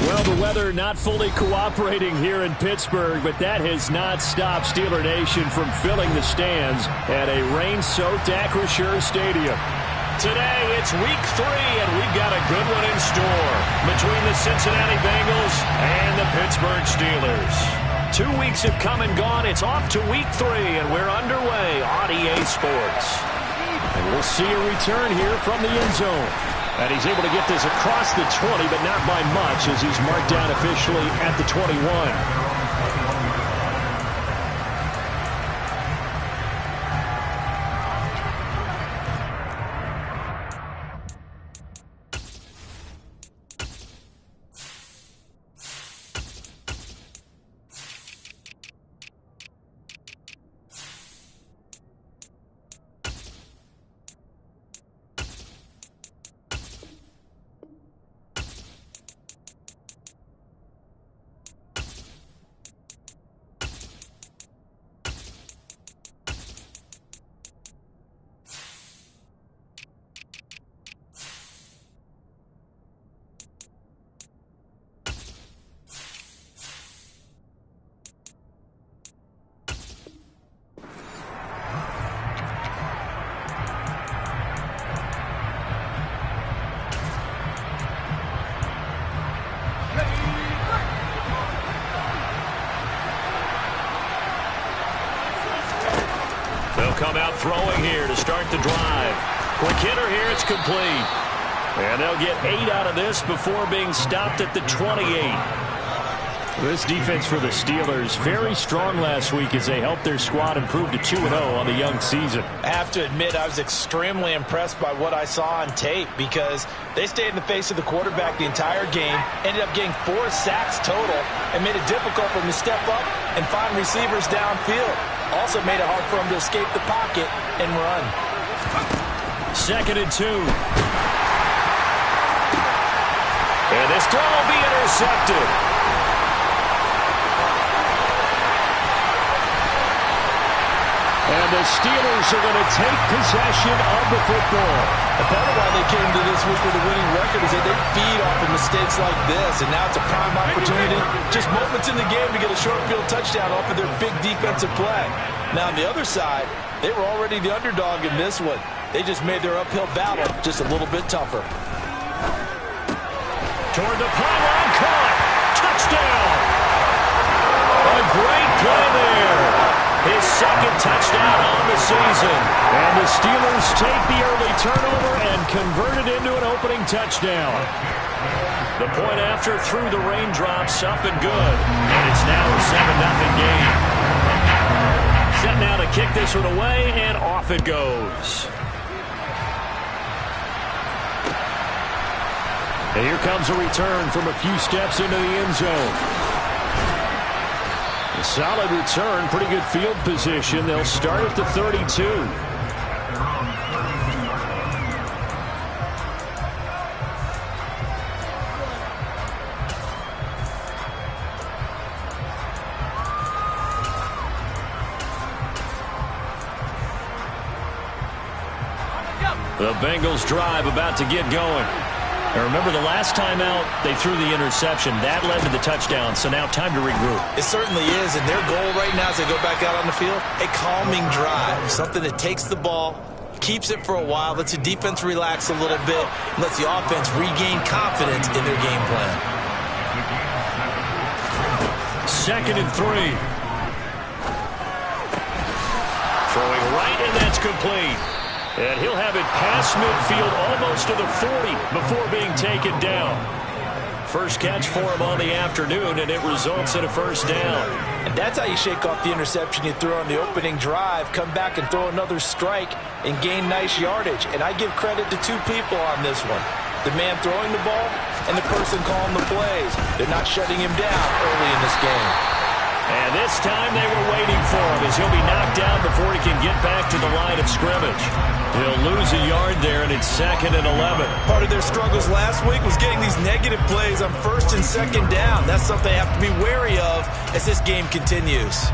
Well, the weather not fully cooperating here in Pittsburgh, but that has not stopped Steeler Nation from filling the stands at a rain-soaked Acrisure Stadium. Today, it's week 3, and we've got a good one in store between the Cincinnati Bengals and the Pittsburgh Steelers. 2 weeks have come and gone. It's off to week 3, and we're underway on EA Sports. And we'll see a return here from the end zone. And he's able to get this across the 20, but not by much, as he's marked down officially at the 21. Come out throwing here to start the drive. Quick hitter here, it's complete. And they'll get 8 out of this before being stopped at the 28. This defense for the Steelers, very strong last week as they helped their squad improve to 2-0 on the young season. I have to admit, I was extremely impressed by what I saw on tape because they stayed in the face of the quarterback the entire game, ended up getting 4 sacks total, and made it difficult for him to step up and find receivers downfield. Also made it hard for him to escape the pocket and run. 2nd and 2. And this throw will be intercepted. And the Steelers are going to take possession of the football. And part of why they came to this week with a winning record is that they feed off of mistakes like this. And now it's a prime opportunity, just moments in the game, to get a short field touchdown off of their big defensive play. Now on the other side, they were already the underdog in this one. They just made their uphill battle just a little bit tougher. Toward the pylon, caught. Touchdown. A great play there. His 2nd touchdown on the season. And the Steelers take the early turnover and convert it into an opening touchdown. The point after through the raindrops, up and good. And it's now a 7-0 game. Set now to kick this one away, and off it goes. And here comes a return from a few steps into the end zone. A solid return, pretty good field position. They'll start at the 32. The Bengals drive about to get going. And remember, the last time out, they threw the interception. That led to the touchdown, so now time to regroup. It certainly is, and their goal right now as they go back out on the field, a calming drive, something that takes the ball, keeps it for a while, lets the defense relax a little bit, and lets the offense regain confidence in their game plan. 2nd and 3. Throwing right, and that's complete. And he'll have it past midfield almost to the 40 before being taken down. First catch for him on the afternoon, and it results in a first down. And that's how you shake off the interception you threw on the opening drive, come back and throw another strike and gain nice yardage. And I give credit to 2 people on this one. The man throwing the ball and the person calling the plays. They're not shutting him down early in this game. And this time they were waiting for him as he'll be knocked down before he can get back to the line of scrimmage. He'll lose a yard there, and it's 2nd and 11. Part of their struggles last week was getting these negative plays on 1st and 2nd down. That's something they have to be wary of as this game continues.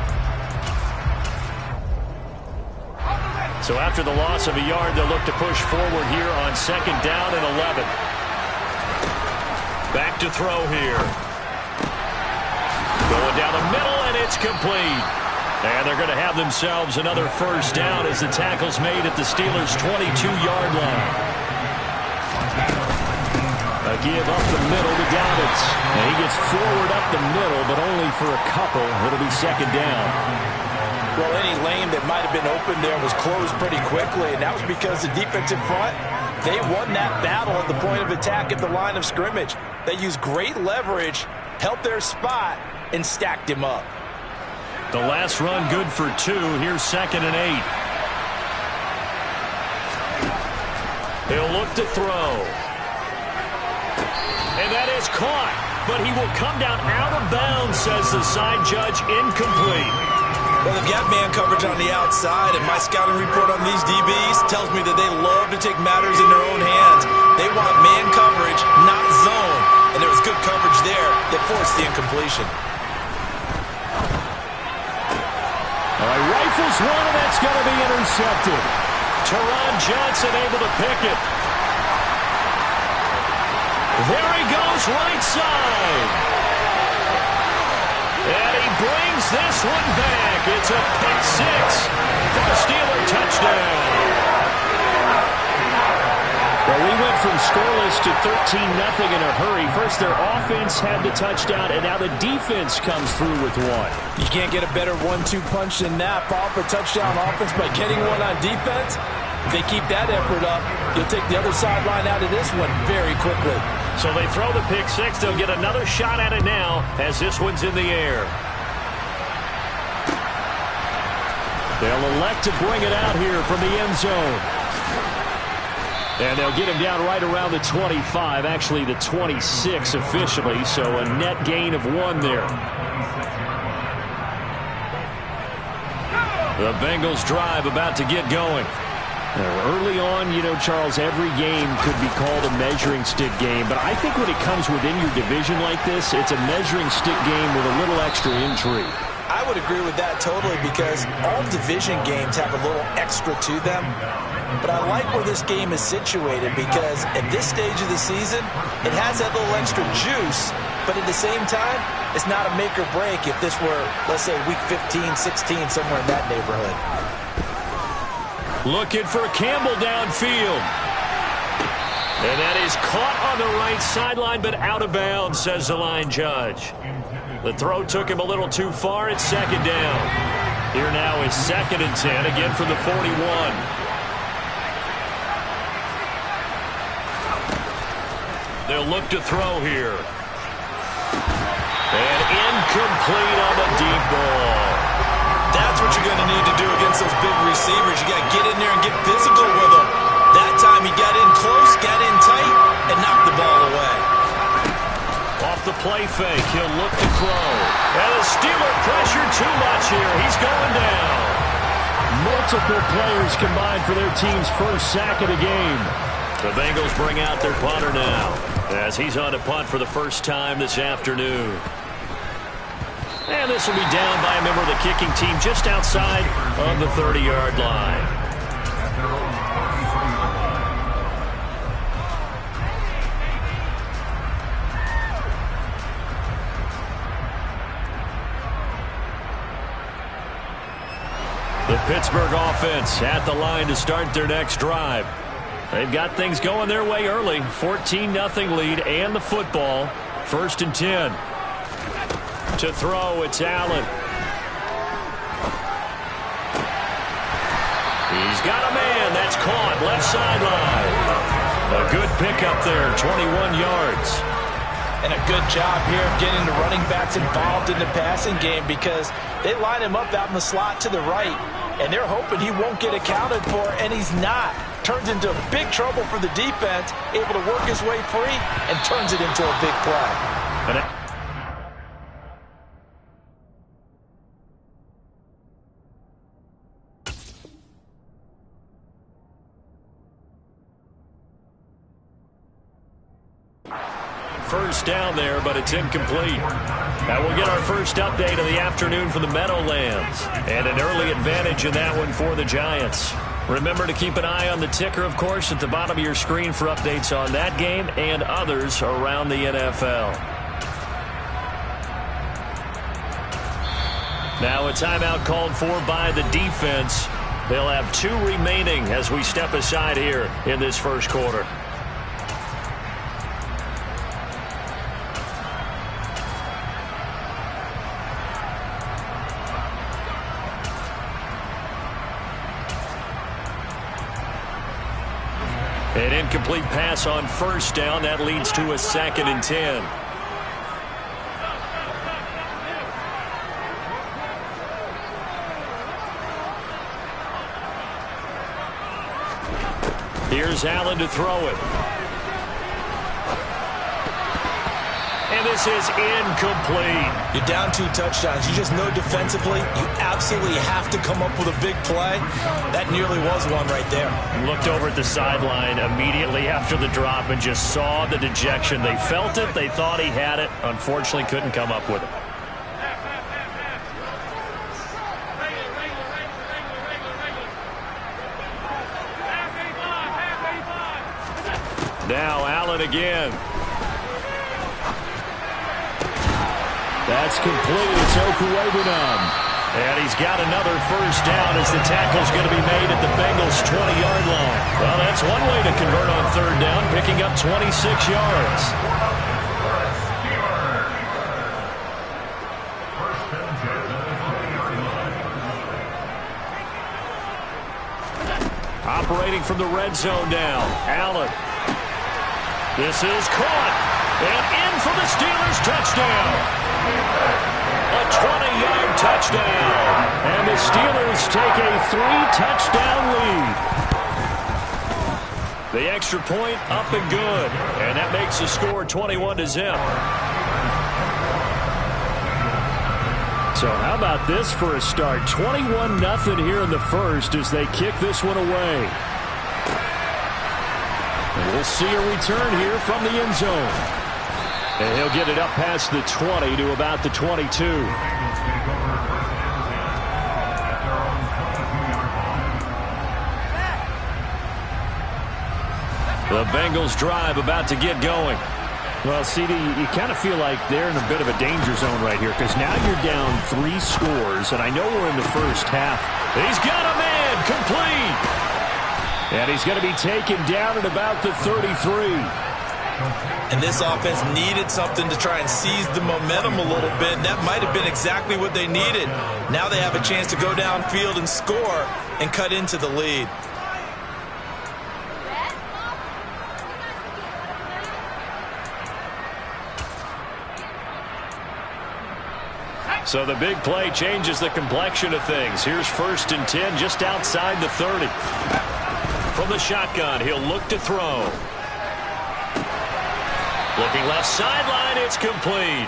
So after the loss of a yard, they'll look to push forward here on 2nd down and 11. Back to throw here. Going down the middle, and it's complete. And they're going to have themselves another first down as the tackle's made at the Steelers' 22-yard line. A give up the middle to Dobbins. And he gets forward up the middle, but only for a couple. It'll be 2nd down. Well, any lane that might have been open there was closed pretty quickly, and that was because the defensive front, they won that battle at the point of attack at the line of scrimmage. They used great leverage, held their spot, and stacked him up. The last run good for 2. Here's 2nd and 8. He'll look to throw. And that is caught, but he will come down out of bounds, says the side judge, incomplete. Well, they've got man coverage on the outside, and my scouting report on these DBs tells me that they love to take matters in their own hands. They want man coverage, not zone. And there was good coverage there that forced the incompletion. All right, rifles one, and that's going to be intercepted. Teron Johnson able to pick it. There he goes, right side. And he brings this one back. It's a pick 6 for the Steeler touchdown. Well, we went from scoreless to 13-0 in a hurry. First, their offense had the touchdown, and now the defense comes through with one. You can't get a better 1-2 punch than that. Pop a touchdown offense by getting one on defense. If they keep that effort up, you'll take the other sideline out of this one very quickly. So they throw the pick 6. They'll get another shot at it now as this one's in the air. They'll elect to bring it out here from the end zone. And they'll get him down right around the 25, actually the 26 officially, so a net gain of 1 there. The Bengals drive about to get going. Early on, you know, Charles, every game could be called a measuring stick game, but I think when it comes within your division like this, it's a measuring stick game with a little extra intrigue. I would agree with that totally because all division games have a little extra to them. But I like where this game is situated because at this stage of the season, it has that little extra juice, but at the same time, it's not a make or break if this were, let's say, week 15, 16, somewhere in that neighborhood. Looking for Campbell downfield. And that is caught on the right sideline, but out of bounds, says the line judge. The throw took him a little too far. It's 2nd down. Here now is 2nd and 10, again from the 41. They'll look to throw here. And incomplete on the deep ball. That's what you're going to need to do against those big receivers. You got to get in there and get physical with them. That time he got in close, got in tight, and knocked the ball away. Off the play fake, he'll look to throw. And the Steeler pressure too much here. He's going down. Multiple players combined for their team's first sack of the game. The Bengals bring out their punter now as he's on to punt for the first time this afternoon. And this will be down by a member of the kicking team just outside of the 30-yard line. The Pittsburgh offense at the line to start their next drive. They've got things going their way early. 14-0 lead and the football. 1st and 10. To throw, it's Allen. He's got a man. That's caught. Left sideline. A good pickup there. 21 yards. And a good job here of getting the running backs involved in the passing game because they line him up out in the slot to the right. And they're hoping he won't get accounted for, and he's not. Turns into big trouble for the defense, able to work his way free, and turns it into a big play. First down there, but it's incomplete. Now we'll get our first update of the afternoon for the Meadowlands. And an early advantage in that one for the Giants. Remember to keep an eye on the ticker, of course, at the bottom of your screen for updates on that game and others around the NFL. Now a timeout called for by the defense. They'll have 2 remaining as we step aside here in this first quarter. An incomplete pass on first down. That leads to a 2nd and 10. Here's Allen to throw it. And this is incomplete. You're down 2 touchdowns. You just know defensively you absolutely have to come up with a big play. That nearly was one right there. Looked over at the sideline immediately after the drop and just saw the dejection. They felt it. They thought he had it. Unfortunately, couldn't come up with it. Now Allen again. That's complete. It's Okuwebunam. And he's got another first down as the tackle's going to be made at the Bengals' 20-yard line. Well, that's one way to convert on 3rd down, picking up 26 yards. Operating from the red zone now. Allen. This is caught. And in for the Steelers touchdown. A 20-yard touchdown. And the Steelers take a 3-touchdown lead. The extra point up and good. And that makes the score 21-0. So how about this for a start? 21-0 here in the first as they kick this one away. And we'll see a return here from the end zone. And he'll get it up past the 20 to about the 22. The Bengals drive about to get going. Well, CD, you kind of feel like they're in a bit of a danger zone right here because now you're down 3 scores, and I know we're in the first half. He's got a man complete. And he's going to be taken down at about the 33. And this offense needed something to try and seize the momentum a little bit, and that might have been exactly what they needed. Now they have a chance to go downfield and score and cut into the lead. So the big play changes the complexion of things. Here's 1st and 10 just outside the 30. From the shotgun, he'll look to throw. Looking left sideline, it's complete.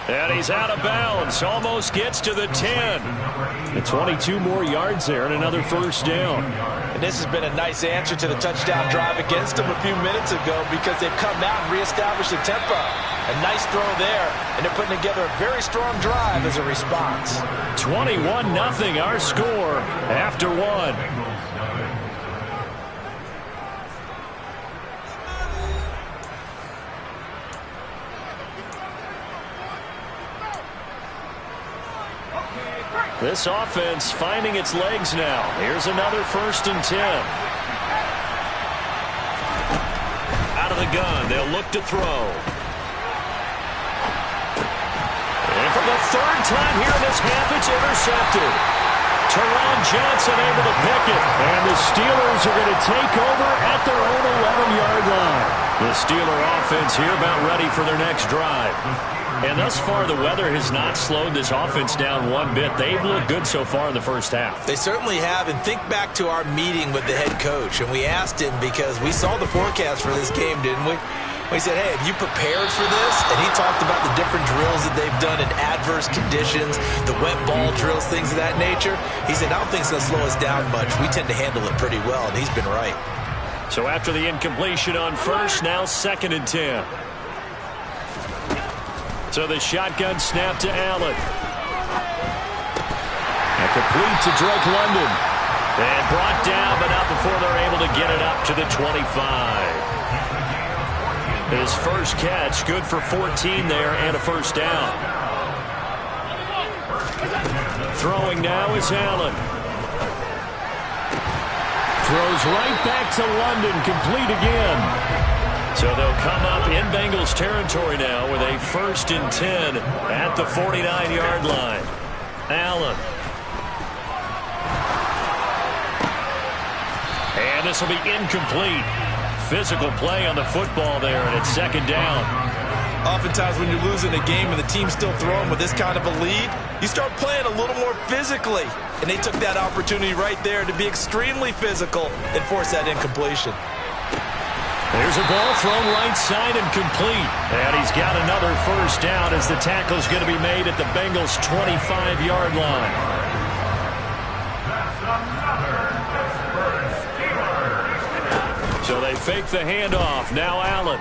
And he's out of bounds, almost gets to the 10. And 22 more yards there and another first down. And this has been a nice answer to the touchdown drive against them a few minutes ago because they've come out and reestablished the tempo. A nice throw there, and they're putting together a very strong drive as a response. 21-0 our score after 1. This offense finding its legs now. Here's another 1st and 10. Out of the gun, they'll look to throw. And for the 3rd time here in this half, it's intercepted. Teron Johnson able to pick it. And the Steelers are going to take over at their own 11-yard line. The Steeler offense here about ready for their next drive. And thus far, the weather has not slowed this offense down one bit. They've looked good so far in the first half. They certainly have. And think back to our meeting with the head coach. And we asked him because we saw the forecast for this game, didn't we? We said, hey, have you prepared for this? And he talked about the different drills that they've done in adverse conditions, the wet ball drills, things of that nature. He said, I don't think it's going to slow us down much. We tend to handle it pretty well, and he's been right. So after the incompletion on first, now 2nd and 10. So the shotgun snap to Allen. And complete to Drake London. And brought down, but not before they're able to get it up to the 25. His first catch, good for 14 there and a first down. Throwing now is Allen. Throws right back to London, complete again. So they'll come up in Bengals territory now with a 1st and 10 at the 49-yard line. Allen. And this will be incomplete. Physical play on the football there, and it's 2nd down. Oftentimes when you're losing a game and the team's still throwing with this kind of a lead, you start playing a little more physically. And they took that opportunity right there to be extremely physical and force that incompletion. There's a ball thrown right side and complete. And he's got another first down as the tackle's going to be made at the Bengals' 25-yard line. So they fake the handoff. Now Allen.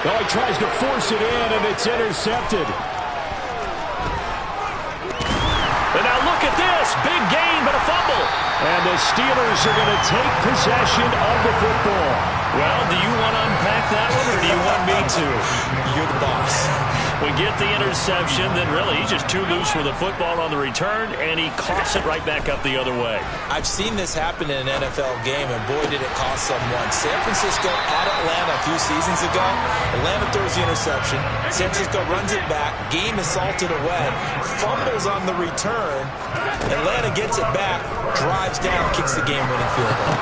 Oh, he tries to force it in, and it's intercepted. And now look at this. Big gain, but a fumble. And the Steelers are going to take possession of the football. Well, do you want to unpack that one, or do you want me to? You're the boss. We get the interception, then really he's just too loose with the football on the return, and he coughs it right back up the other way. I've seen this happen in an NFL game, and boy, did it cost someone. San Francisco at Atlanta a few seasons ago. Atlanta throws the interception. San Francisco runs it back. Game is salted away. Fumbles on the return. Atlanta gets it back, drives down, kicks the game-winning field goal.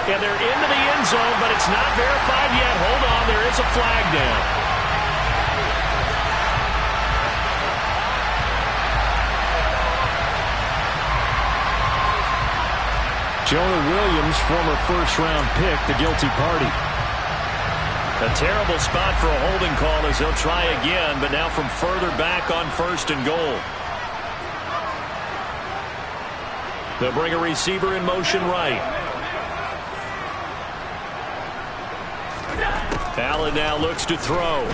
Yeah, they're into the end zone, but it's not verified yet. Hold on, there is a flag down. Jonah Williams, former first-round pick, the guilty party. A terrible spot for a holding call as they'll try again, but now from further back on 1st and goal. They'll bring a receiver in motion right. Allen now looks to throw.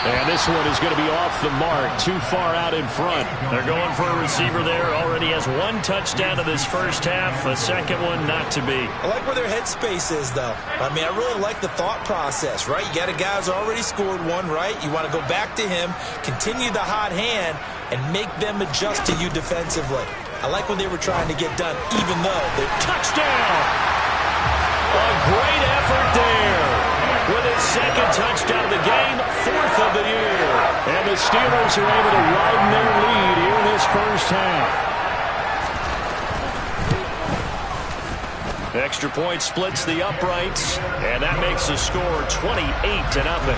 And this one is going to be off the mark, too far out in front. They're going for a receiver there. Already has 1 touchdown in this first half. A second one not to be. I like where their headspace is, though. I mean, I really like the thought process, right? You got a guy who's already scored one, right? You want to go back to him, continue the hot hand, and make them adjust to you defensively. I like what they were trying to get done, even though they're... Touchdown! A great effort there. With his 2nd touchdown of the game, 4th of the year. And the Steelers are able to widen their lead here in this first half. Extra point splits the uprights, and that makes the score 28-0.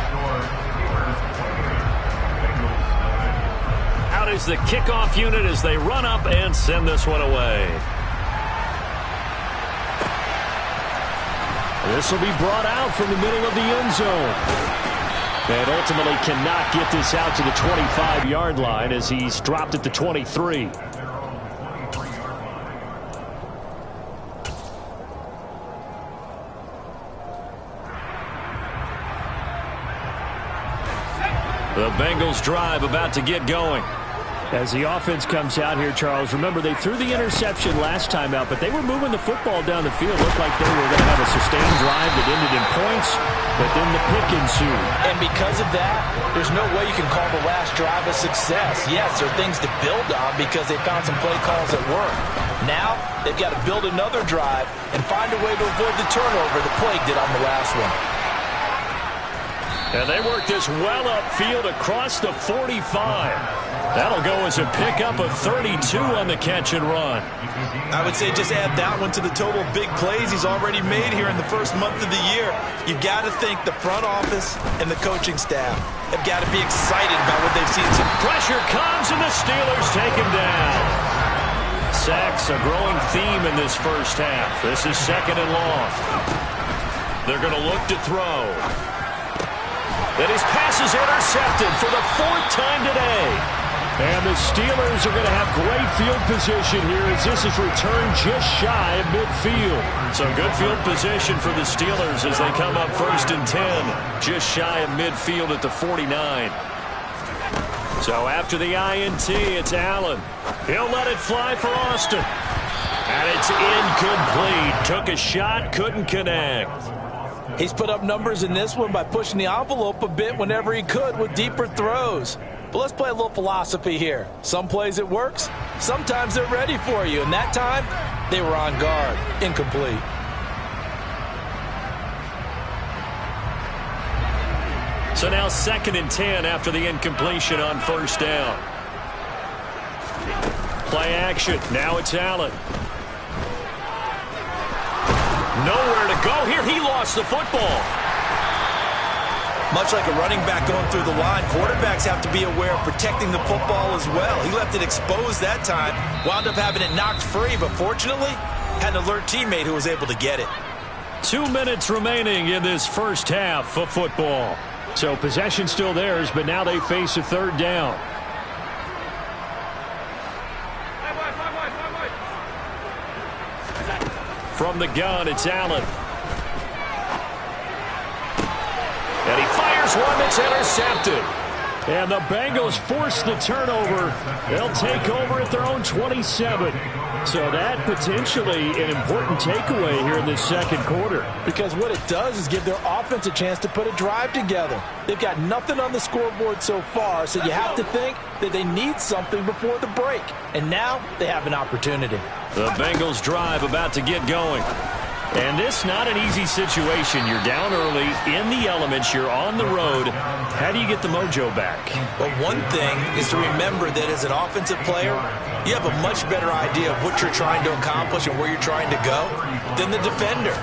Out is the kickoff unit as they run up and send this one away. This will be brought out from the middle of the end zone. And ultimately cannot get this out to the 25-yard line as he's dropped at the 23. The Bengals drive about to get going. As the offense comes out here, Charles, remember they threw the interception last time out, but they were moving the football down the field. Looked like they were going to have a sustained drive that ended in points, but then the pick ensued. And because of that, there's no way you can call the last drive a success. Yes, there are things to build on because they found some play calls that work. Now, they've got to build another drive and find a way to avoid the turnover the Plague did on the last one. And they work this well upfield across the 45. That'll go as a pickup of 32 on the catch and run. I would say just add that one to the total big plays he's already made here in the first month of the year. You've got to think the front office and the coaching staff have got to be excited about what they've seen. Some pressure comes and the Steelers take him down. Sacks, a growing theme in this first half. This is 2nd and long. They're going to look to throw. And his pass is intercepted for the 4th time today. And the Steelers are going to have great field position here as this is returned just shy of midfield. So good field position for the Steelers as they come up 1st and 10, just shy of midfield at the 49. So after the INT, it's Allen. He'll let it fly for Austin. And it's incomplete. Took a shot, couldn't connect. He's put up numbers in this one by pushing the envelope a bit whenever he could with deeper throws. But let's play a little philosophy here. Some plays it works, sometimes they're ready for you. And that time, they were on guard. Incomplete. So now 2nd and 10 after the incompletion on first down. Play action. Now it's Allen. Nowhere to go here. He lost the football. Much like a running back going through the line, quarterbacks have to be aware of protecting the football as well. He left it exposed that time, wound up having it knocked free, but fortunately, had an alert teammate who was able to get it. 2 minutes remaining in this first half of football. So possession still theirs, but now they face a 3rd down. From the gun, it's Allen. And he fires one that's intercepted. And the Bengals force the turnover. They'll take over at their own 27. So that potentially an important takeaway here in this 2nd quarter. Because what it does is give their offense a chance to put a drive together. They've got nothing on the scoreboard so far, so you have to think that they need something before the break. And now they have an opportunity. The Bengals drive about to get going. And this not an easy situation. You're down early, in the elements, you're on the road. How do you get the mojo back? Well, one thing is to remember that as an offensive player, you have a much better idea of what you're trying to accomplish and where you're trying to go than the defender.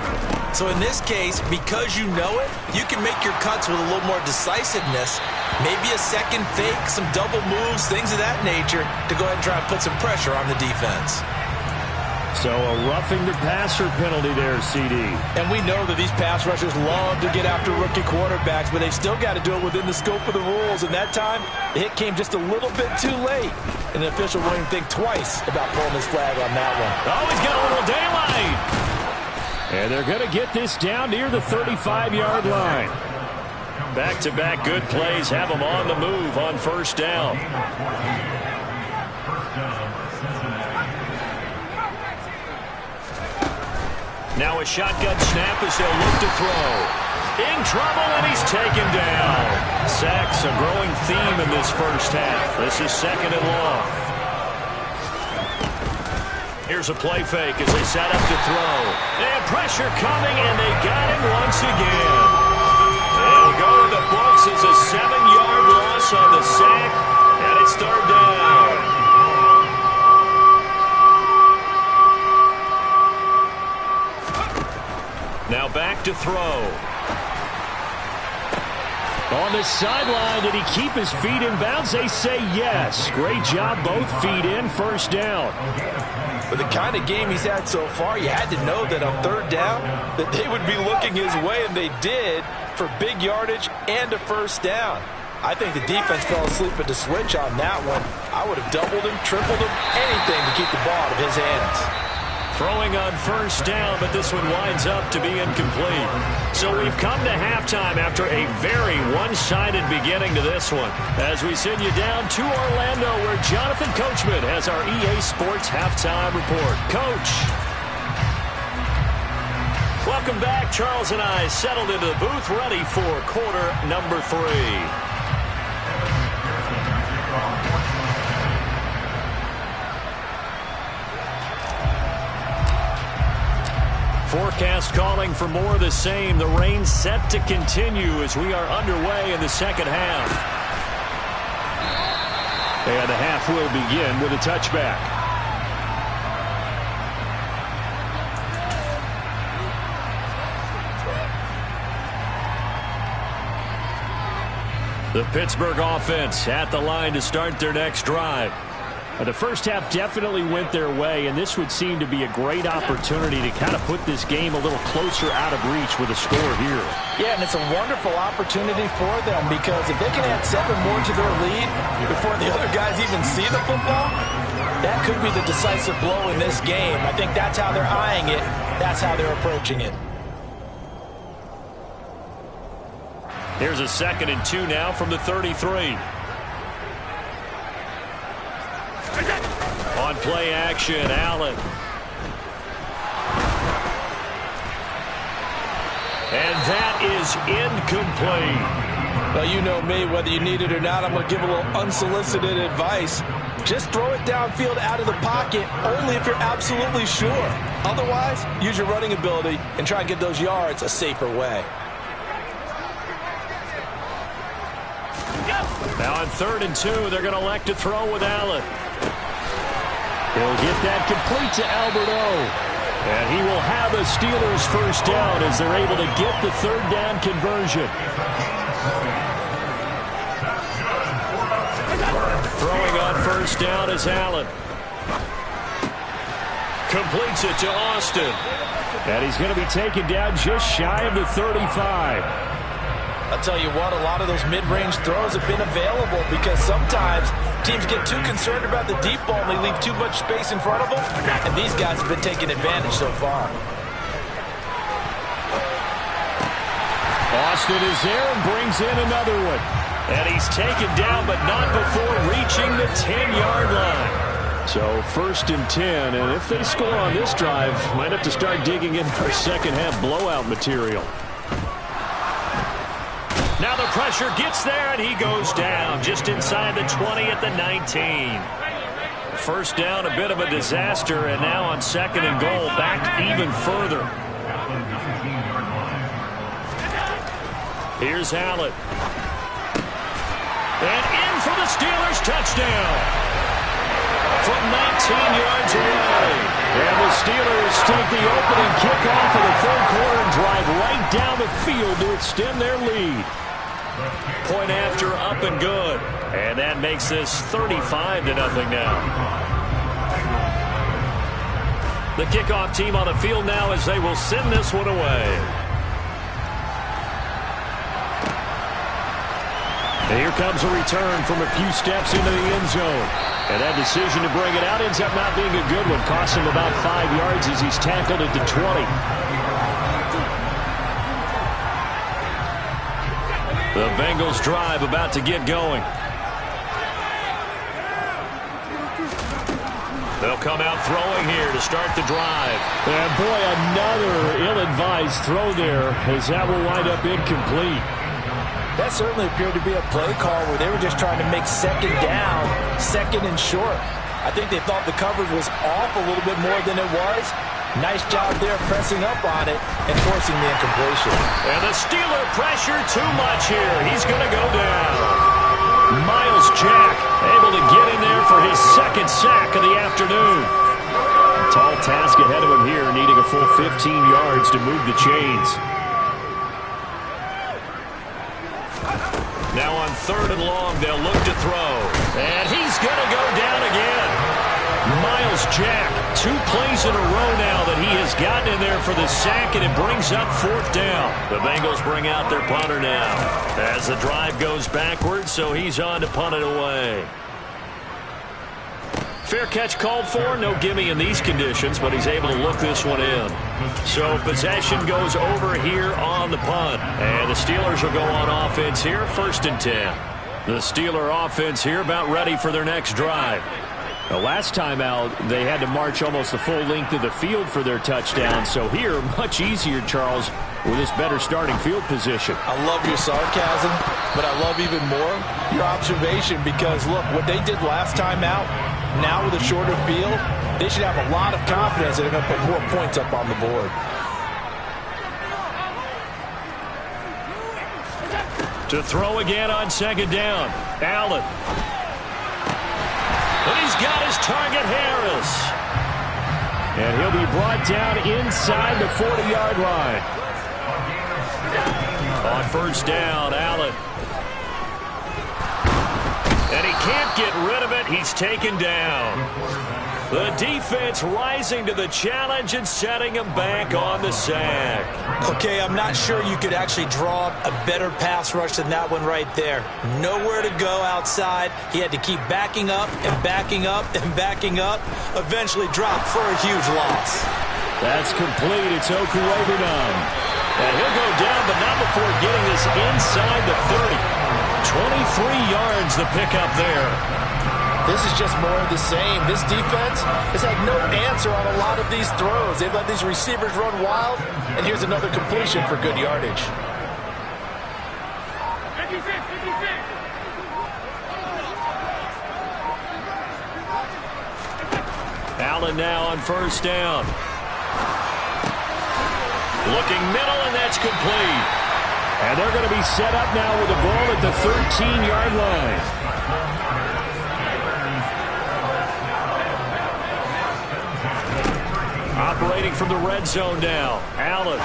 So in this case, because you know it, you can make your cuts with a little more decisiveness, maybe a second fake, some double moves, things of that nature, to go ahead and try and put some pressure on the defense. So a roughing the passer penalty there, CD. And we know that these pass rushers love to get after rookie quarterbacks, but they've still got to do it within the scope of the rules. And that time, the hit came just a little bit too late. And the official won't even think twice about pulling his flag on that one. Oh, he's got a little daylight. And they're going to get this down near the 35-yard line. Back-to-back good plays have them on the move on first down. Now a shotgun snap as they'll look to throw. In trouble, and he's taken down. Sacks a growing theme in this first half. This is 2nd and long. Here's a play fake as they set up to throw. And pressure coming, and they got him once again. It'll go in the books as a 7-yard loss on the sack, and it's 3rd down. Now back to throw. On the sideline, did he keep his feet in bounds? They say yes. Great job, both feet in, first down. With the kind of game he's had so far, you had to know that on 3rd down, that they would be looking his way, and they did, for big yardage and a first down. I think the defense fell asleep at the switch on that one. I would have doubled him, tripled him, anything to keep the ball out of his hands. Throwing on first down, but this one winds up to be incomplete. So we've come to halftime after a very one-sided beginning to this one. As we send you down to Orlando, where Jonathan Coachman has our EA Sports Halftime Report. Coach. Welcome back. Charles and I settled into the booth, ready for quarter number 3. Forecast calling for more of the same. The rain set to continue as we are underway in the 2nd half. And the half will begin with a touchback. The Pittsburgh offense at the line to start their next drive. The first half definitely went their way, and this would seem to be a great opportunity to kind of put this game a little closer out of reach with a score here. Yeah, and it's a wonderful opportunity for them, because if they can add 7 more to their lead before the other guys even see the football, that could be the decisive blow in this game. I think that's how they're eyeing it. That's how they're approaching it. Here's a 2nd and 2 now from the 33. On play action, Allen. And that is incomplete. Well, you know me, whether you need it or not, I'm going to give a little unsolicited advice. Just throw it downfield out of the pocket, only if you're absolutely sure. Otherwise, use your running ability and try and get those yards a safer way. Now on 3rd and 2, they're going to elect to throw with Allen. He'll get that complete to Albert O. And he will have a Steelers first down as they're able to get the 3rd down conversion. Throwing on 1st down is Allen. Completes it to Austin. And he's going to be taken down just shy of the 35. I'll tell you what, a lot of those mid-range throws have been available because sometimes teams get too concerned about the deep ball and they leave too much space in front of them. And these guys have been taking advantage so far. Austin is there and brings in another one. And he's taken down, but not before reaching the 10-yard line. So 1st and 10, and if they score on this drive, might have to start digging in for second-half blowout material. Now the pressure gets there, and he goes down just inside the 20 at the 19. First down, a bit of a disaster, and now on 2nd and goal, back even further. Here's Allen. And in for the Steelers touchdown. From 19 yards away. And the Steelers take the opening kickoff of the 3rd quarter and drive right down the field to extend their lead. Point after, up and good. And that makes this 35-0 now. The kickoff team on the field now as they will send this one away. And here comes a return from a few steps into the end zone. And that decision to bring it out ends up not being a good one. Costs him about 5 yards as he's tackled at the 20. The Bengals drive about to get going. They'll come out throwing here to start the drive. And boy, another ill-advised throw there as that will wind up incomplete. That certainly appeared to be a play call where they were just trying to make 2nd down, 2nd and short. I think they thought the coverage was off a little bit more than it was. Nice job there pressing up on it and forcing the incompletion. And the Steeler pressure too much here. He's going to go down. Myles Jack able to get in there for his 2nd sack of the afternoon. A tall task ahead of him here, needing a full 15 yards to move the chains. Now on 3rd and long, they'll look to throw. And he's going to go down again. Myles Jack, 2 plays in a row now that he has gotten in there for the sack, and it brings up 4th down. The Bengals bring out their punter now as the drive goes backwards, so he's on to punt it away. Fair catch called for. No gimme in these conditions, but he's able to look this one in. So possession goes over here on the punt. And the Steelers will go on offense here, 1st and 10. The Steeler offense here about ready for their next drive. The last time out, they had to march almost the full length of the field for their touchdown. So here, much easier, Charles, with this better starting field position. I love your sarcasm, but I love even more your observation because, look, what they did last time out, now with a shorter field, they should have a lot of confidence that they're going to put more points up on the board. To throw again on 2nd down, Allen. And he's got his target, Harris. And he'll be brought down inside the 40-yard line. On 1st down, Allen. And he can't get rid of it. He's taken down. The defense rising to the challenge and setting him back on the sack. Okay, I'm not sure you could actually draw a better pass rush than that one right there. Nowhere to go outside. He had to keep backing up and backing up and backing up. Eventually dropped for a huge loss. That's complete. It's Okuwebunam. And he'll go down, but not before getting this inside the 30. 23 yards the pickup there. This is just more of the same. This defense has had no answer on a lot of these throws. They've let these receivers run wild, and here's another completion for good yardage. Allen now on first down. Looking middle, and that's complete. And they're going to be set up now with the ball at the 13-yard line. Operating from the red zone now. Allen.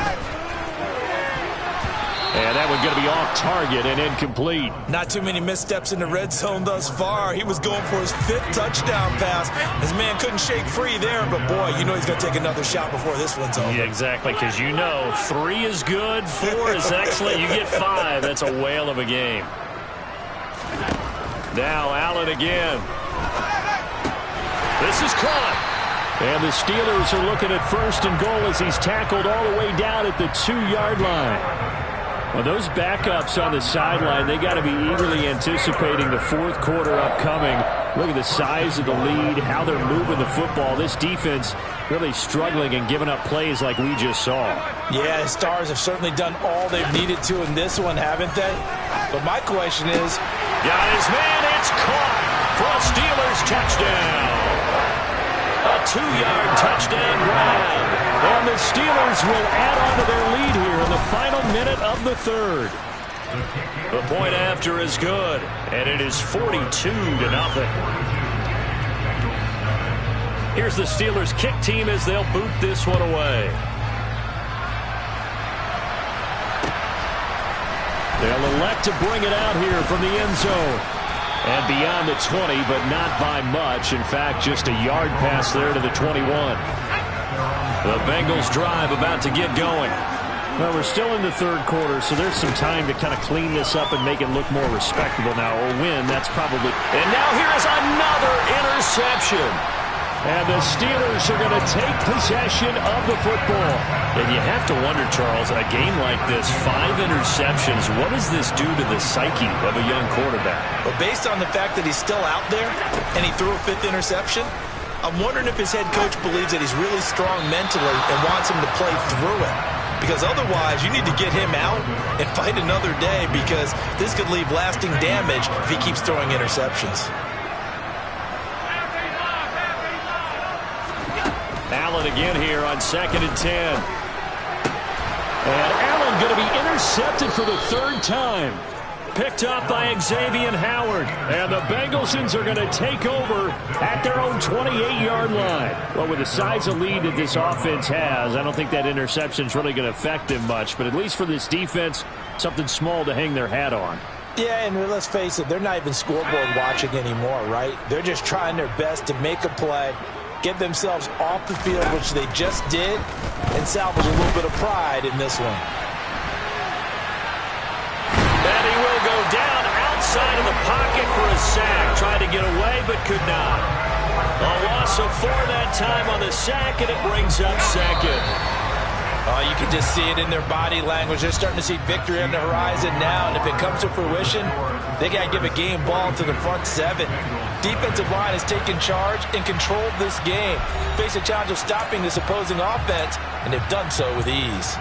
And that one going to be off target and incomplete. Not too many missteps in the red zone thus far. He was going for his 5th touchdown pass. His man couldn't shake free there, but boy, you know he's going to take another shot before this one's over. Yeah, exactly, because you know 3 is good, 4 is excellent. You get 5. That's a whale of a game. Now Allen again. This is caught. And the Steelers are looking at first and goal as he's tackled all the way down at the 2-yard line. Well, those backups on the sideline, they got to be eagerly anticipating the fourth quarter upcoming. Look at the size of the lead, how they're moving the football. This defense really struggling and giving up plays like we just saw. Yeah, the Stars have certainly done all they've needed to in this one, haven't they? But my question is... Got his man, it's caught for a Steelers touchdown. A 2-yard touchdown grab. And the Steelers will add on to their lead here in the final minute of the third. The point after is good, and it is 42-0. Here's the Steelers kick team as they'll boot this one away. They'll elect to bring it out here from the end zone. And beyond the 20, but not by much. In fact, just a yard pass there to the 21. The Bengals drive about to get going. Well, we're still in the third quarter, so there's some time to kind of clean this up and make it look more respectable now. Or win, that's probably... And now here is another interception. And the Steelers are going to take possession of the football. And you have to wonder, Charles, a game like this, 5 interceptions, what does this do to the psyche of a young quarterback? But based on the fact that he's still out there and he threw a 5th interception, I'm wondering if his head coach believes that he's really strong mentally and wants him to play through it. Because otherwise, you need to get him out and fight another day, because this could leave lasting damage if he keeps throwing interceptions. Allen again here on 2nd and 10. And Allen going to be intercepted for the 3rd time. Picked up by Xavier Howard. And the Bengalsons are going to take over at their own 28-yard line. Well, with the size of lead that this offense has, I don't think that interception is really going to affect them much. But at least for this defense, something small to hang their hat on. Yeah, and let's face it, they're not even scoreboard watching anymore, right? They're just trying their best to make a play, get themselves off the field, which they just did, and salvage a little bit of pride in this one. And he will go down outside of the pocket for a sack. Tried to get away, but could not. A loss of 4 that time on the sack, and it brings up 2nd. You can just see it in their body language. They're starting to see victory on the horizon now, and if it comes to fruition, they got to give a game ball to the front 7. Defensive line has taken charge and controlled this game. Face a challenge of stopping this opposing offense, and they've done so with ease.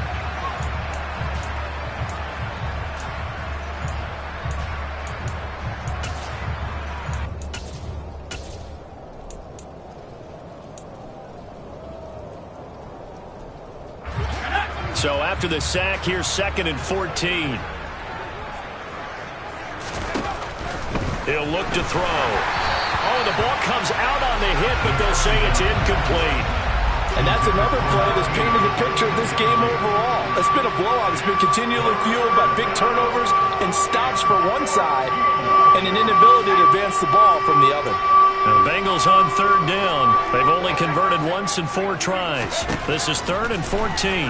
So after the sack, here's 2nd and 14. He'll look to throw. Oh, the ball comes out on the hit, but they'll say it's incomplete. And that's another play that's painted a picture of this game overall. It's been a blowout. It's been continually fueled by big turnovers and stops for one side and an inability to advance the ball from the other. Now the Bengals on 3rd down. They've only converted once in 4 tries. This is 3rd and 14.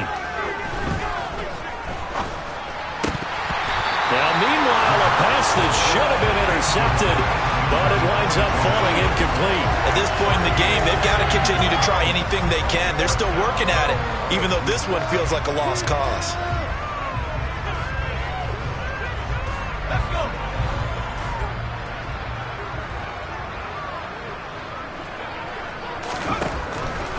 Now, meanwhile, a pass that should have been intercepted, but it winds up falling incomplete. At this point in the game, they've got to continue to try anything they can. They're still working at it, even though this one feels like a lost cause.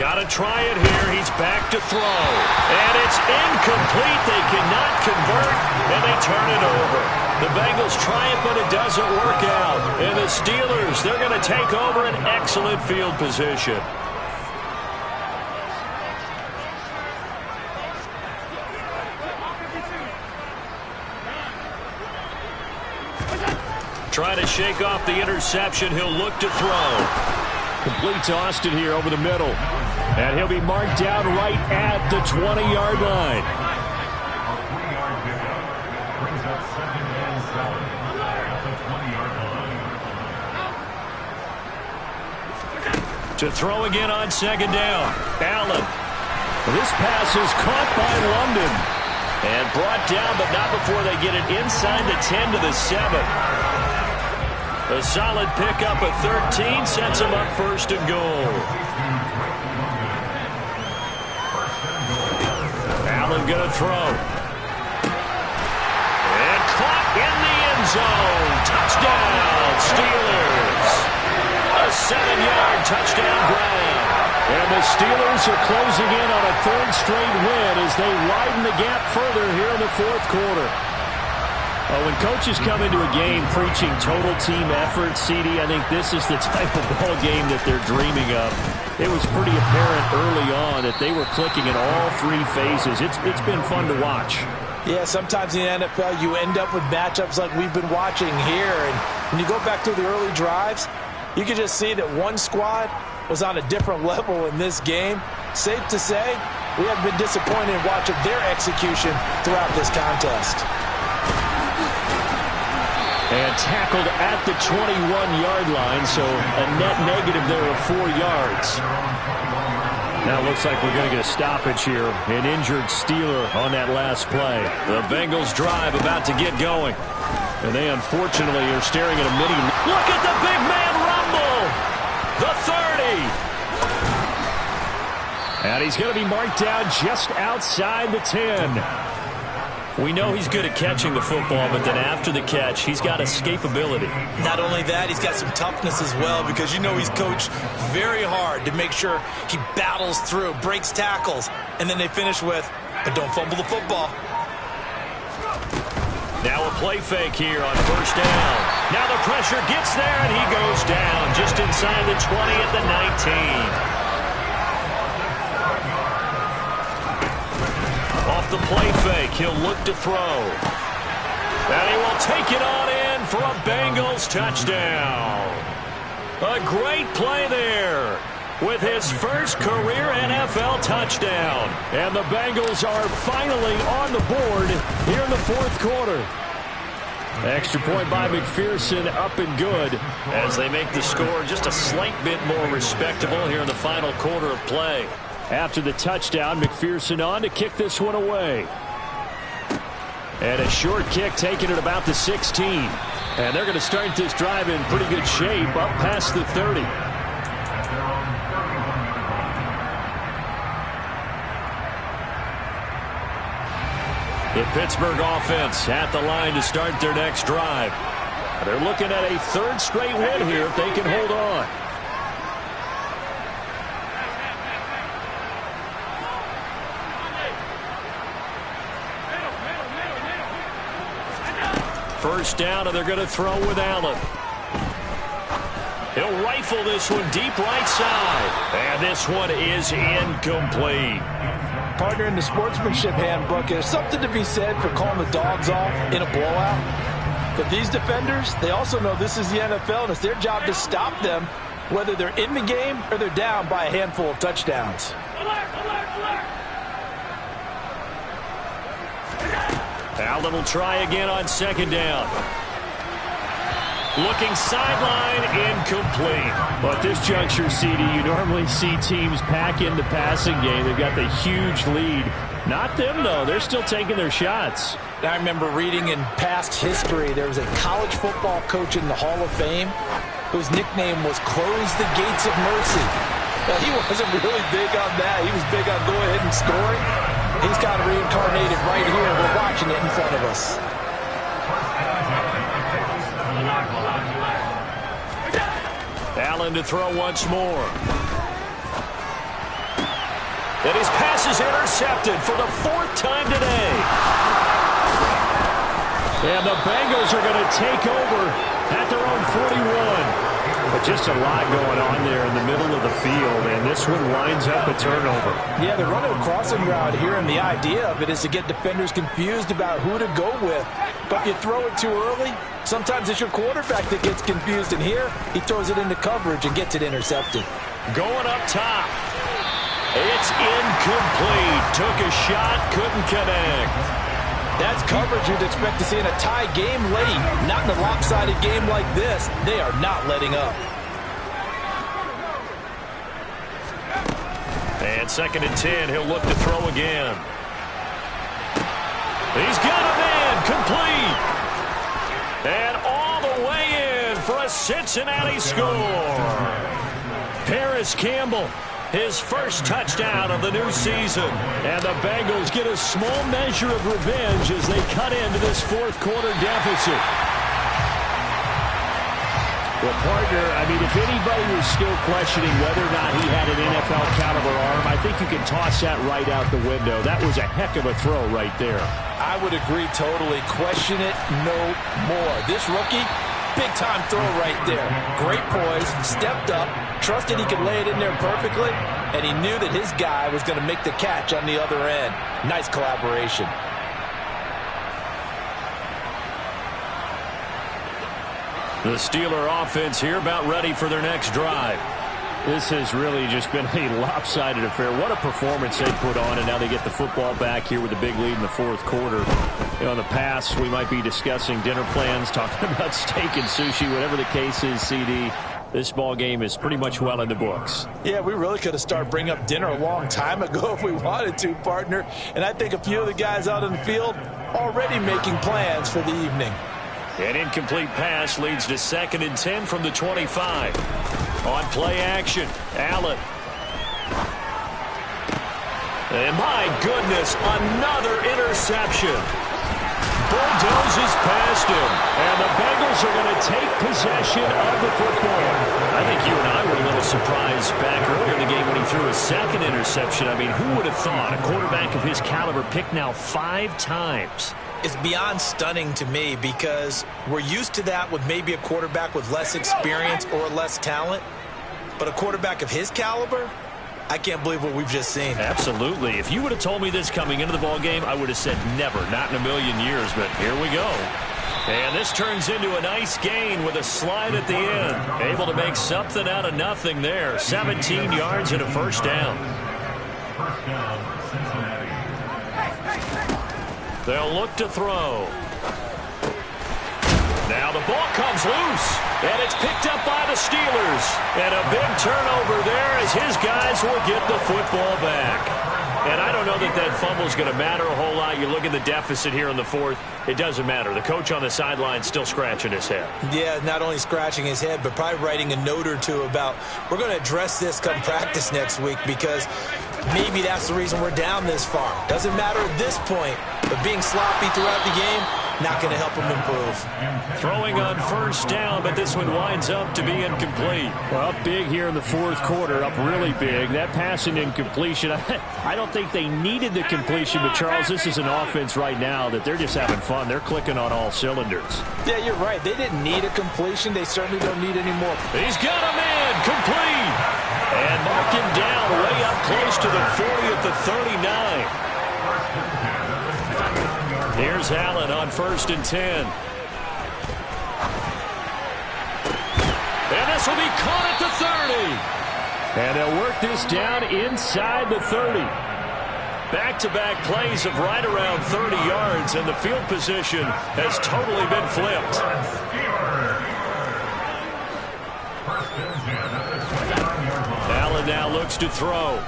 Got to try it here. He's back to throw. And it's incomplete. They cannot convert, and they turn it over. The Bengals try it, but it doesn't work out. And the Steelers, they're going to take over an excellent field position. Trying to shake off the interception. He'll look to throw. Complete to Austin here over the middle. And he'll be marked down right at the 20-yard line. To throw again on second down. Allen. This pass is caught by London. And brought down, but not before they get it inside the 10 to the 7. A solid pickup of 13 sets him up first and goal. Allen going to throw. And caught in the end zone. Touchdown, Steelers. A 7-yard touchdown grab. And the Steelers are closing in on a third straight win as they widen the gap further here in the fourth quarter. When coaches come into a game preaching total team effort, CD, I think this is the type of ball game that they're dreaming of. It was pretty apparent early on that they were clicking in all three phases. It's been fun to watch. Yeah, sometimes in the NFL you end up with matchups like we've been watching here. And when you go back to the early drives, you can just see that one squad was on a different level in this game. Safe to say, we have been disappointed in watching their execution throughout this contest. And tackled at the 21-yard line, so a net negative there of 4 yards. Now it looks like we're going to get a stoppage here. An injured Steeler on that last play. The Bengals drive about to get going. And they unfortunately are staring at a mini. Look at the big man rumble! The 30! And he's going to be marked down just outside the 10. We know he's good at catching the football, but then after the catch, he's got escapability. Not only that, he's got some toughness as well, because you know he's coached very hard to make sure he battles through, breaks tackles, and then they finish with, but don't fumble the football. Now a play fake here on first down. Now the pressure gets there, and he goes down just inside the 20 at the 19. Off the play fake, he'll look to throw. And he will take it on in for a Bengals touchdown. A great play there with his first career NFL touchdown. And the Bengals are finally on the board here in the fourth quarter. Extra point by McPherson, up and good as they make the score just a slight bit more respectable here in the final quarter of play. After the touchdown, McPherson on to kick this one away. And a short kick taken at about the 16. And they're going to start this drive in pretty good shape up past the 30. The Pittsburgh offense at the line to start their next drive. They're looking at a third straight win here if they can hold on. First down, and they're going to throw with Allen. He'll rifle this one deep right side. And this one is incomplete. Partner, in the sportsmanship handbook, there's something to be said for calling the dogs off in a blowout. But these defenders, they also know this is the NFL, and it's their job to stop them, whether they're in the game or they're down by a handful of touchdowns. Allen will try again on second down. Looking sideline, incomplete. But this juncture, CD, you normally see teams pack in the passing game. They've got the huge lead. Not them, though. They're still taking their shots. I remember reading in past history, there was a college football coach in the Hall of Fame whose nickname was Close the Gates of Mercy. Well, he wasn't really big on that. He was big on go ahead and scoring. He's got reincarnated right here. We're watching it in front of us. Allen to throw once more. And his pass is intercepted for the 4th time today. And the Bengals are going to take over at their own 41. But just a lot going on there in the middle of the field, and this one winds up a turnover. Yeah, they're running a crossing route here, and the idea of it is to get defenders confused about who to go with. But if you throw it too early, sometimes it's your quarterback that gets confused, and here he throws it into coverage and gets it intercepted. Going up top. It's incomplete. Took a shot, couldn't connect. That's coverage you'd expect to see in a tie game late. Not in a lopsided game like this. They are not letting up. And 2nd and 10. He'll look to throw again. He's got a man. Complete. And all the way in for a Cincinnati score. Paris Campbell. His first touchdown of the new season. And the Bengals get a small measure of revenge as they cut into this 4th quarter deficit. Well, partner, I mean, if anybody was still questioning whether or not he had an NFL caliber arm, I think you can toss that right out the window. That was a heck of a throw right there. I would agree totally. Question it no more. This rookie, big-time throw right there. Great poise, stepped up, trusted he could lay it in there perfectly, and he knew that his guy was going to make the catch on the other end. Nice collaboration. The Steeler offense here about ready for their next drive. This has really just been a lopsided affair. What a performance they put on, and now they get the football back here with a big lead in the 4th quarter. You know, in the past, we might be discussing dinner plans, talking about steak and sushi, whatever the case is, CD. This ball game is pretty much well in the books. Yeah, we really could have started bringing up dinner a long time ago if we wanted to, partner. And I think a few of the guys out in the field already making plans for the evening. An incomplete pass leads to 2nd and 10 from the 25. On play action, Allen. And my goodness, another interception. Bulldozes past him. And the Bengals are going to take possession of the football. I think you and I were a little surprised back earlier in the game when he threw a 2nd interception. I mean, who would have thought a quarterback of his caliber picked now 5 times? It's beyond stunning to me because we're used to that with maybe a quarterback with less experience or less talent. But a quarterback of his caliber, I can't believe what we've just seen. Absolutely. If you would have told me this coming into the ball game, I would have said never, not in a million years. But here we go. And this turns into a nice gain with a slide at the end. Able to make something out of nothing there. 17 yards and a 1st down. They'll look to throw. Now the ball comes loose, and it's picked up by the Steelers. And a big turnover there as his guys will get the football back. And I don't know that that fumble is going to matter a whole lot. You look at the deficit here in the 4th, it doesn't matter. The coach on the sideline still scratching his head. Yeah, not only scratching his head, but probably writing a note or two about we're going to address this come practice next week because maybe that's the reason we're down this far. Doesn't matter at this point, but being sloppy throughout the game, not going to help him improve. Throwing on 1st down, but this one winds up to be incomplete. Well, up big here in the 4th quarter, up really big. That pass and incompletion, I don't think they needed the completion, but Charles, this is an offense right now that they're just having fun. They're clicking on all cylinders. Yeah, you're right. They didn't need a completion. They certainly don't need any more. He's got a man, complete. And knocked him down way up close to the 40 at the 39. Here's Allen on 1st and 10. And this will be caught at the 30. And they'll work this down inside the 30. Back-to-back plays of right around 30 yards, and the field position has totally been flipped. Allen now looks to throw.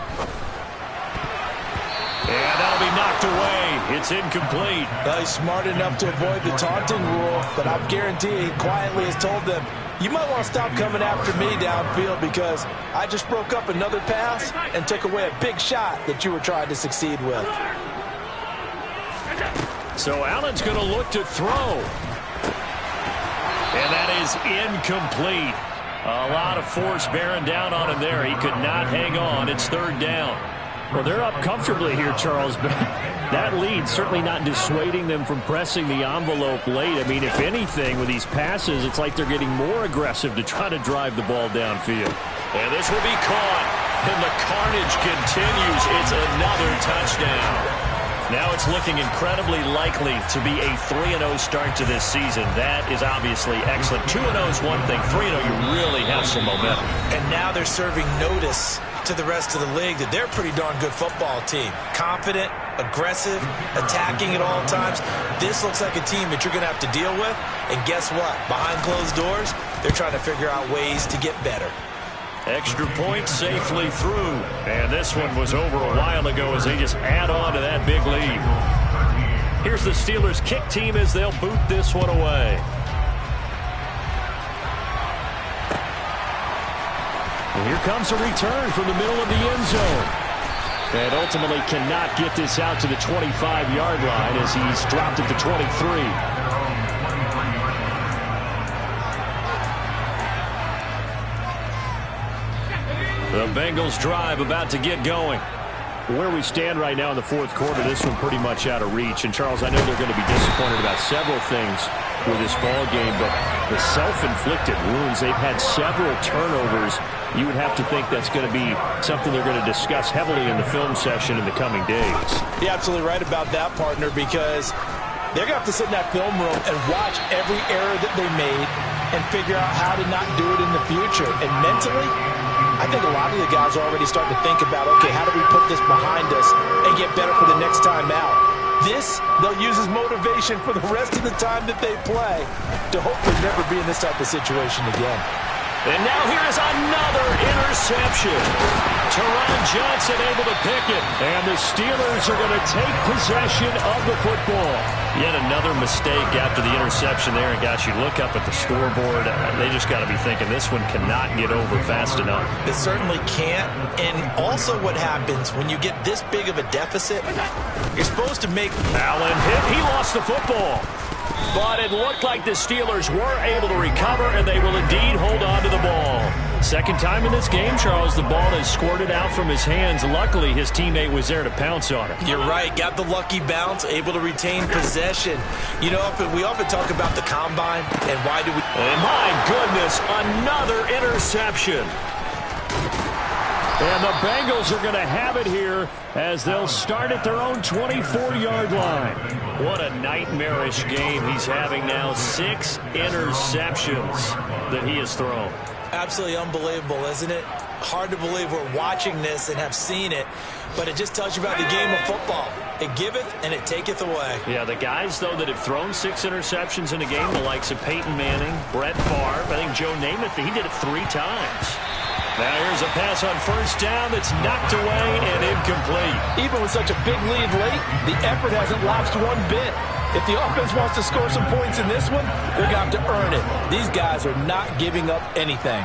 And that'll be knocked away. It's incomplete. Well, he's smart enough to avoid the taunting rule, but I'm guaranteeing he quietly has told them, you might want to stop coming after me downfield because I just broke up another pass and took away a big shot that you were trying to succeed with. So Allen's going to look to throw. And that is incomplete. A lot of force bearing down on him there. He could not hang on. It's 3rd down. Well, they're up comfortably here, Charles, but that lead certainly not dissuading them from pressing the envelope late. I mean, if anything, with these passes, it's like they're getting more aggressive to try to drive the ball downfield. And this will be caught, and the carnage continues. It's another touchdown. Now it's looking incredibly likely to be a 3-0 start to this season. That is obviously excellent. 2-0 is one thing. 3-0, you really have some momentum. And now they're serving notice to the rest of the league that they're a pretty darn good football team. Confident, aggressive, attacking at all times. This looks like a team that you're going to have to deal with. And guess what? Behind closed doors, they're trying to figure out ways to get better. Extra point safely through. And this one was over a while ago as they just add on to that big lead. Here's the Steelers kick team as they'll boot this one away. And here comes a return from the middle of the end zone. And ultimately cannot get this out to the 25-yard line as he's dropped at the 23. The Bengals drive about to get going. Where we stand right now in the fourth quarter, this one pretty much out of reach. And, Charles, I know they're going to be disappointed about several things with this ball game, but the self-inflicted wounds, they've had several turnovers. You would have to think that's going to be something they're going to discuss heavily in the film session in the coming days. You're absolutely right about that, partner, because they're going to have to sit in that film room and watch every error that they made and figure out how to not do it in the future. And mentally, I think a lot of the guys are already starting to think about, okay, how do we put this behind us and get better for the next time out? This, they'll use as motivation for the rest of the time that they play to hopefully never be in this type of situation again. And now here is another interception. Teron Johnson able to pick it. And the Steelers are going to take possession of the football. Yet another mistake after the interception there. And, gosh, you look up at the scoreboard. They just got to be thinking this one cannot get over fast enough. It certainly can't. And also what happens when you get this big of a deficit, you're supposed to make... Allen hit. He lost the football. But it looked like the Steelers were able to recover, and they will indeed hold on to the ball. Second time in this game, Charles, the ball has squirted out from his hands. Luckily, his teammate was there to pounce on it. You're right. Got the lucky bounce, able to retain possession. You know, we often talk about the combine, and why do we... And my goodness, another interception. And the Bengals are going to have it here as they'll start at their own 24-yard line. What a nightmarish game he's having now. 6 interceptions that he has thrown. Absolutely unbelievable, isn't it? Hard to believe we're watching this and have seen it, but it just tells you about the game of football. It giveth and it taketh away. Yeah, the guys, though, that have thrown 6 interceptions in a game, the likes of Peyton Manning, Brett Favre, I think Joe Namath, he did it 3 times. Now here's a pass on first down that's knocked away and incomplete. Even with such a big lead late, the effort hasn't lapsed one bit. If the offense wants to score some points in this one, they're going to have to earn it. These guys are not giving up anything.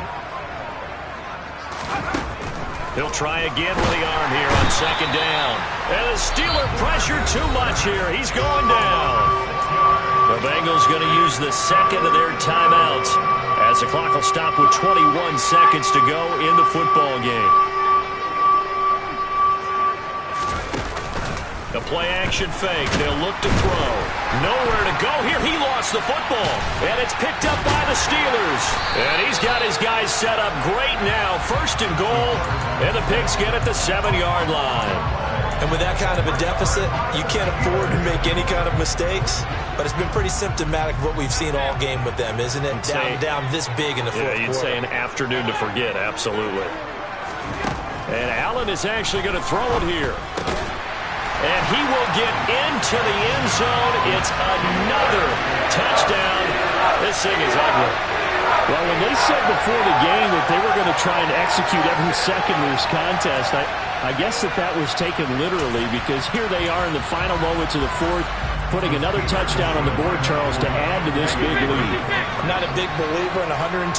He'll try again with the arm here on second down. And the Steeler pressure too much here. He's going down. The Bengals going to use the second of their timeouts as the clock will stop with 21 seconds to go in the football game. The play-action fake. They'll look to throw. Nowhere to go here. He lost the football. And it's picked up by the Steelers. And he's got his guys set up great now. First and goal. And the Pigskin at the 7-yard line. And with that kind of a deficit, you can't afford to make any kind of mistakes. But it's been pretty symptomatic of what we've seen all game with them, isn't it? Down this big in the fourth quarter. Yeah, you'd say an afternoon to forget, absolutely. And Allen is actually going to throw it here. And he will get into the end zone. It's another touchdown. This thing is ugly. Well, when they said before the game that they were going to try and execute every second of this contest, I guess that was taken literally, because here they are in the final moments of the fourth, putting another touchdown on the board, Charles, to add to this big lead. I'm not a big believer in 110%,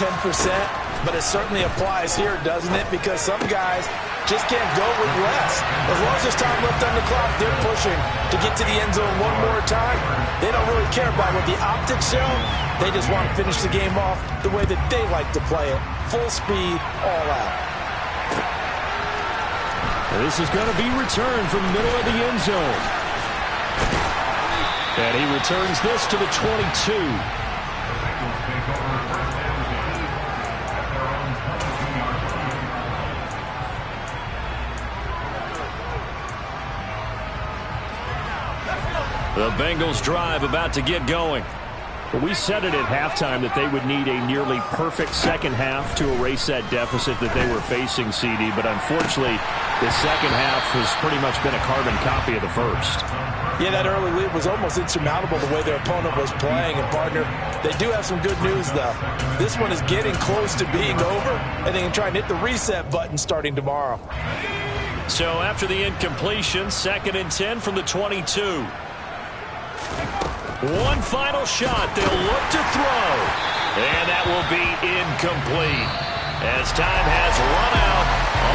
but it certainly applies here, doesn't it? Because some guys just can't go with less. As long as there's time left on the clock, they're pushing to get to the end zone one more time. They don't really care about what the optics show. They just want to finish the game off the way that they like to play it. Full speed, all out. This is going to be returned from the middle of the end zone. And he returns this to the 22. The Bengals drive about to get going. We said it at halftime that they would need a nearly perfect second half to erase that deficit that they were facing, CD. But unfortunately, the second half has pretty much been a carbon copy of the first. Yeah, that early lead was almost insurmountable the way their opponent was playing. And, partner, they do have some good news, though. This one is getting close to being over, and they can try and hit the reset button starting tomorrow. So after the incompletion, 2nd and 10 from the 22. One final shot. They'll look to throw. And that will be incomplete as time has run out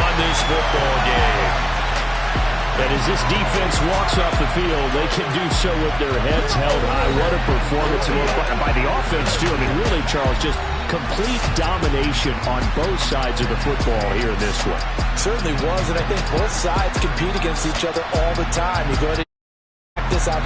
on this football game. And as this defense walks off the field, they can do so with their heads held high. What a performance by the offense, too. I mean, really, Charles, just complete domination on both sides of the football here in this one. Certainly was, and I think both sides compete against each other all the time. You go ahead and this obviously.